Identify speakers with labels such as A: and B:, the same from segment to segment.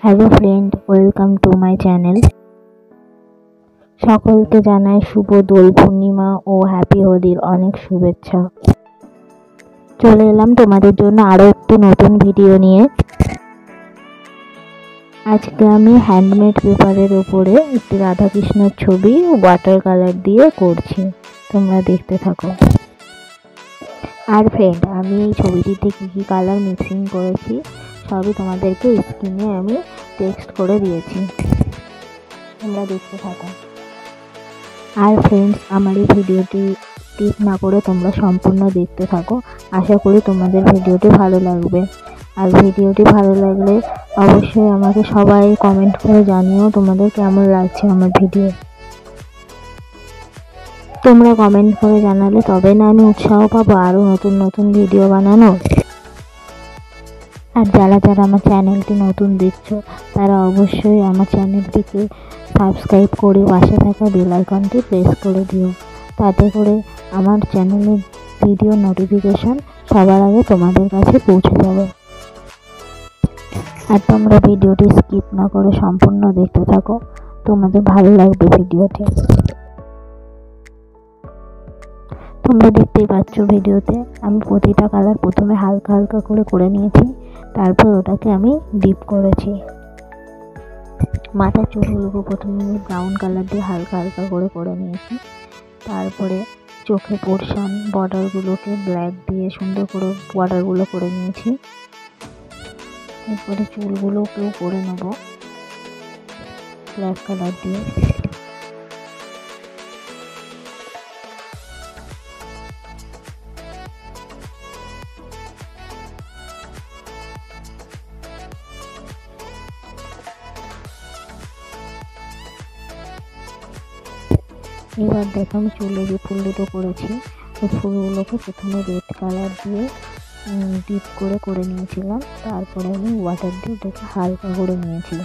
A: Hello friend, welcome to my channel. সকলকে জানাই শুভ দোল পূর্ণিমা ও happy হোলির অনেক শুভেচ্ছা। চলে এলাম তোমাদের জন্য আরও একটি নতুন ভিডিও নিয়ে। আজকে আমি হ্যান্ডমেড পেপারের ওপরে একটি রাধাকৃষ্ণের ছবি ওয়াটার কালার দিয়ে করছি, তোমরা দেখতে থাকো। আর ফ্রেন্ড, আমি এই ছবিটিতে কী কী কালার মিক্সিং করেছি সবই তোমাদেরকে স্ক্রিনে আমি টেক্সট করে দিয়েছি, তোমরা দেখতে থাকো। আর ফ্রেন্ডস, আমার এই ভিডিওটি স্কিপ না করে তোমরা সম্পূর্ণ দেখতে থাকো। আশা করি তোমাদের ভিডিওটি ভালো লাগবে। আর ভিডিওটি ভালো লাগলে অবশ্যই আমাকে সবাই কমেন্ট করে জানিও তোমাদের কেমন লাগছে আমার ভিডিও। তোমরা কমেন্ট করে জানালে তবে না আমি উৎসাহ পাবো আরও নতুন নতুন ভিডিও বানানোর। আর যারা যারা আমার চ্যানেলটি নতুন দেখছো তারা অবশ্যই আমার চ্যানেলটিকে সাবস্ক্রাইব করে পাশে থাকা বেল আইকনটি প্রেস করে দিও, তাতে করে আমার চ্যানেলের ভিডিও নোটিফিকেশন সবার আগে তোমাদের কাছে পৌঁছে যাবে। আর তোমরা ভিডিওটি স্কিপ না করে সম্পূর্ণ দেখতে থাকো, তোমাদের ভালো লাগবে ভিডিওটি। তোমরা দেখতেই পাচ্ছ ভিডিওতে আমি প্রতিটা কালার প্রথমে হালকা হালকা করে নিয়েছি, তারপর ওটাকে আমি ডিপ করেছি। মাথার চুলগুলোকে প্রথমে আমি ব্রাউন কালার দিয়ে হালকা হালকা করে নিয়েছি, তারপরে চোখে পোর্শন বর্ডারগুলোকে ব্ল্যাক দিয়ে সুন্দর করে বর্ডারগুলো করে নিয়েছি। এরপরে চুলগুলোকেও করে নেব ব্ল্যাক কালার দিয়ে। এবার দেখো আমি চুলে যে ফুল দুটো করেছি ওই ফুলগুলোকে প্রথমে রেড কালার দিয়ে ডিপ করে নিয়েছিলাম, তারপরে আমি ওয়াটার দিয়ে ওটাকে হালকা করে নিয়েছি।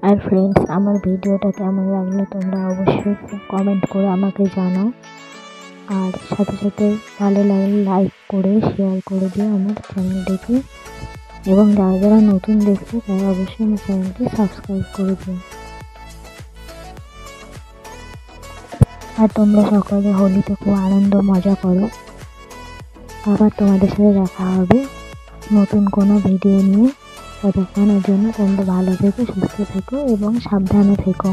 A: আর ফ্রেন্ডস, আমার ভিডিওটা কেমন লাগলো তোমরা অবশ্যই কমেন্ট করে আমাকে জানাও। আর সাথে সাথে ভালো লাগলে লাইক করে শেয়ার করে দিও আমার চ্যানেলটিকে, এবং যারা যারা নতুন দেখছো তারা অবশ্যই আমার চ্যানেলটি সাবস্ক্রাইব করে দিও। আর তোমরা সকলে হোলিতে খুব আনন্দ মজা করো। আবার তোমাদের সাথে দেখা হবে নতুন কোনো ভিডিও নিয়ে। ততক্ষণের জন্য তোমরা ভালো থেকো, সুস্থ থেকো এবং সাবধানে থেকো।